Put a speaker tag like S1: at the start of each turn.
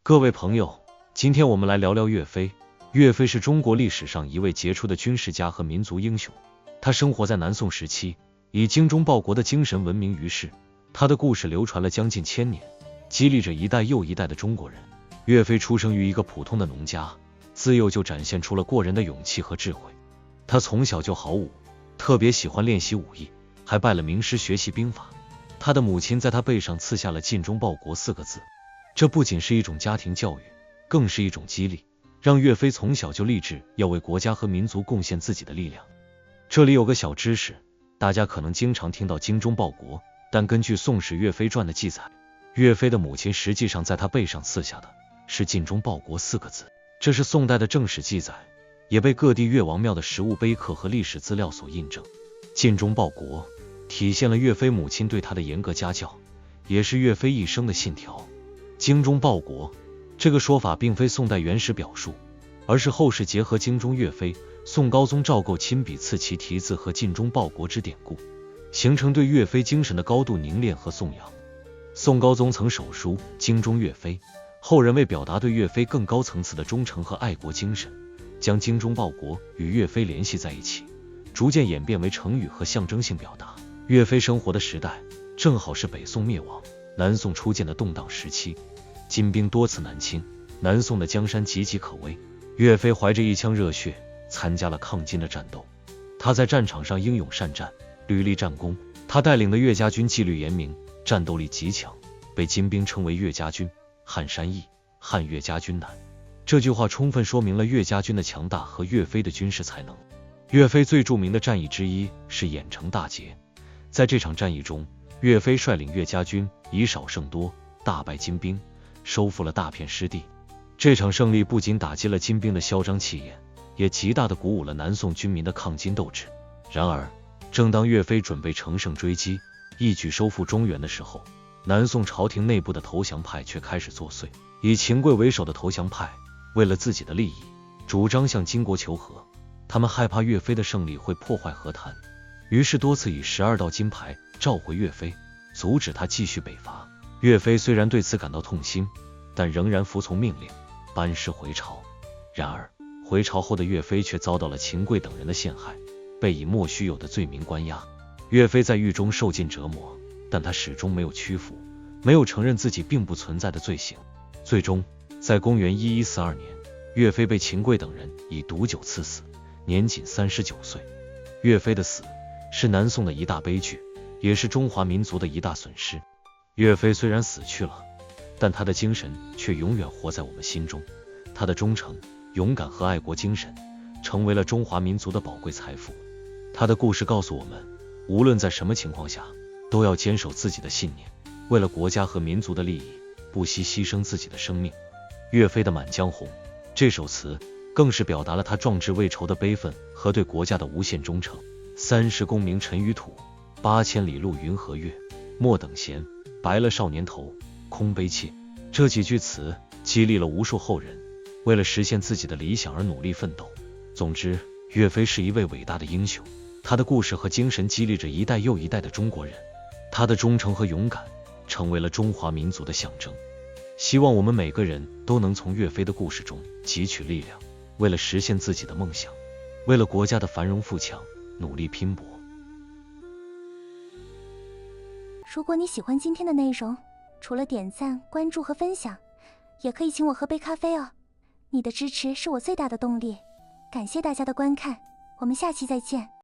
S1: 各位朋友，今天我们来聊聊岳飞。岳飞是中国历史上一位杰出的军事家和民族英雄，他生活在南宋时期，以精忠报国的精神闻名于世。他的故事流传了将近1000年，激励着一代又一代的中国人。岳飞出生于一个普通的农家，自幼就展现出了过人的勇气和智慧。他从小就好武，特别喜欢练习武艺，还拜了名师学习兵法。他的母亲在他背上刺下了尽忠报国4个字，这不仅是一种家庭教育，更是一种激励，让岳飞从小就立志要为国家和民族贡献自己的力量。这里有个小知识，大家可能经常听到精忠报国，但根据《宋史·岳飞传》的记载，岳飞的母亲实际上在他背上刺下的是尽忠报国4个字，这是宋代的正史记载，也被各地岳王庙的实物碑刻和历史资料所印证。尽忠报国体现了岳飞母亲对他的严格家教，也是岳飞一生的信条。精忠报国这个说法并非宋代原始表述，而是后世结合精忠岳飞、宋高宗赵构亲笔赐其题字和尽忠报国之典故，形成对岳飞精神的高度凝练和颂扬。宋高宗曾手书精忠岳飞，后人为表达对岳飞更高层次的忠诚和爱国精神，将精忠报国与岳飞联系在一起，逐渐演变为成语和象征性表达。岳飞生活的时代正好是北宋灭亡、南宋初建的动荡时期，金兵多次南侵，南宋的江山岌岌可危。岳飞怀着一腔热血参加了抗金的战斗，他在战场上英勇善战，屡立战功。他带领的岳家军纪律严明，战斗力极强，被金兵称为岳家军。汉山易，汉岳家军难。这句话充分说明了岳家军的强大和岳飞的军事才能。岳飞最著名的战役之一是郾城大捷，在这场战役中，岳飞率领岳家军以少胜多，大败金兵，收复了大片失地。这场胜利不仅打击了金兵的嚣张气焰，也极大地鼓舞了南宋军民的抗金斗志。然而，正当岳飞准备乘胜追击，一举收复中原的时候，南宋朝廷内部的投降派却开始作祟。以秦桧为首的投降派为了自己的利益，主张向金国求和，他们害怕岳飞的胜利会破坏和谈，于是多次以12道金牌召回岳飞，阻止他继续北伐。岳飞虽然对此感到痛心，但仍然服从命令，班师回朝。然而回朝后的岳飞却遭到了秦桧等人的陷害，被以莫须有的罪名关押。岳飞在狱中受尽折磨，但他始终没有屈服，没有承认自己并不存在的罪行。最终在公元1142年，岳飞被秦桧等人以毒酒赐死，年仅39岁。岳飞的死是南宋的一大悲剧，也是中华民族的一大损失。岳飞虽然死去了，但他的精神却永远活在我们心中。他的忠诚、勇敢和爱国精神成为了中华民族的宝贵财富。他的故事告诉我们，无论在什么情况下，都要坚守自己的信念，为了国家和民族的利益，不惜牺牲自己的生命。岳飞的《满江红》这首词更是表达了他壮志未酬的悲愤和对国家的无限忠诚。30功名尘与土，8000里路云和月，莫等闲，白了少年头，空悲切。这几句词激励了无数后人，为了实现自己的理想而努力奋斗。总之，岳飞是一位伟大的英雄，他的故事和精神激励着一代又一代的中国人，他的忠诚和勇敢成为了中华民族的象征。希望我们每个人都能从岳飞的故事中汲取力量，为了实现自己的梦想，为了国家的繁荣富强努力拼搏。
S2: 如果你喜欢今天的内容，除了点赞、关注和分享，也可以请我喝杯咖啡哦。你的支持是我最大的动力。感谢大家的观看，我们下期再见。